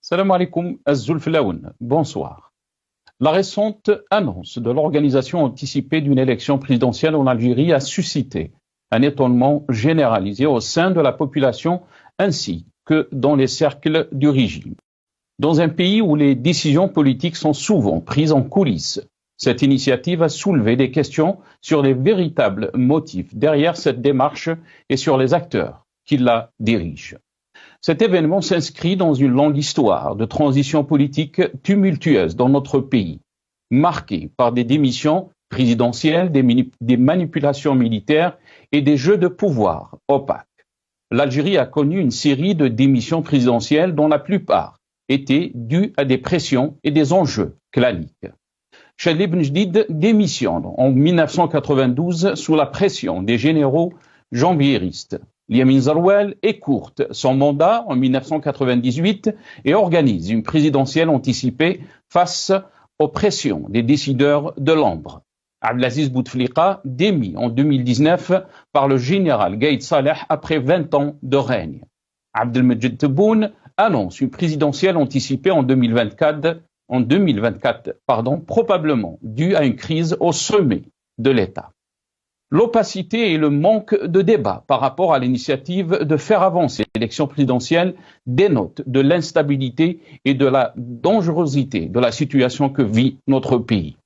Salam alaikum, Az-Zulflaoun. Bonsoir. La récente annonce de l'organisation anticipée d'une élection présidentielle en Algérie a suscité un étonnement généralisé au sein de la population ainsi que dans les cercles du régime. Dans un pays où les décisions politiques sont souvent prises en coulisses, cette initiative a soulevé des questions sur les véritables motifs derrière cette démarche et sur les acteurs qui la dirigent. Cet événement s'inscrit dans une longue histoire de transition politique tumultueuse dans notre pays, marquée par des démissions présidentielles, des manipulations militaires et des jeux de pouvoir opaques. L'Algérie a connu une série de démissions présidentielles dont la plupart étaient dues à des pressions et des enjeux claniques. Chadli Ben Jdid démissionne en 1992 sous la pression des généraux janviéristes. Yamin Zarouel écourte son mandat en 1998 et organise une présidentielle anticipée face aux pressions des décideurs de l'ombre. Abdelaziz Bouteflika démis en 2019 par le général Gaïd Saleh après 20 ans de règne. Abdelmejid Tebboune annonce une présidentielle anticipée en 2024, probablement due à une crise au sommet de l'État. L'opacité et le manque de débat par rapport à l'initiative de faire avancer l'élection présidentielle dénotent de l'instabilité et de la dangerosité de la situation que vit notre pays.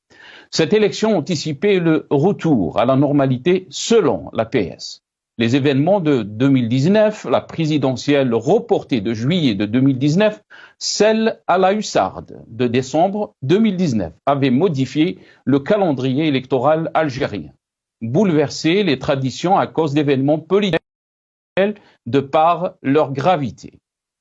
Cette élection anticipée est le retour à la normalité selon l'APS. Les événements de 2019, la présidentielle reportée de juillet de 2019, celle à la hussarde de décembre 2019, avaient modifié le calendrier électoral algérien, bouleverser les traditions à cause d'événements politiques de par leur gravité.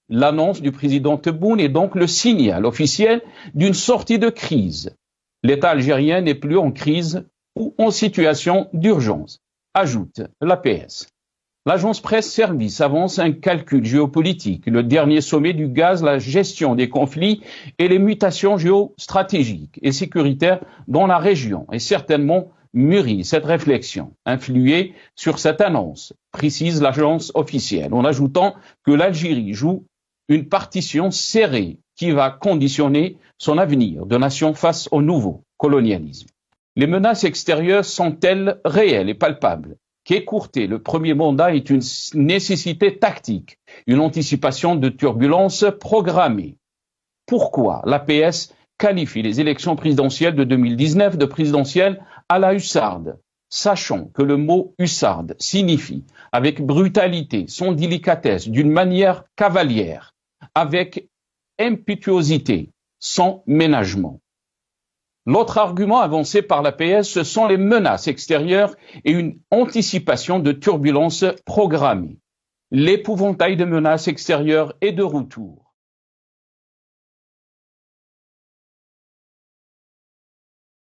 L'annonce du président Tebboune est donc le signal officiel d'une sortie de crise. L'État algérien n'est plus en crise ou en situation d'urgence, ajoute l'APS. L'agence Presse Service avance un calcul géopolitique, le dernier sommet du gaz, la gestion des conflits et les mutations géostratégiques et sécuritaires dans la région est certainement mûrit cette réflexion, influée sur cette annonce, précise l'agence officielle, en ajoutant que l'Algérie joue une partition serrée qui va conditionner son avenir de nation face au nouveau colonialisme. Les menaces extérieures sont-elles réelles et palpables? Qu'écourter le premier mandat est une nécessité tactique, une anticipation de turbulences programmées. Pourquoi l'APS qualifie les élections présidentielles de 2019 de présidentielles à la hussarde, sachant que le mot hussarde signifie avec brutalité, sans délicatesse, d'une manière cavalière, avec impétuosité, sans ménagement. L'autre argument avancé par l'APS, ce sont les menaces extérieures et une anticipation de turbulences programmées. L'épouvantail de menaces extérieures est de retour.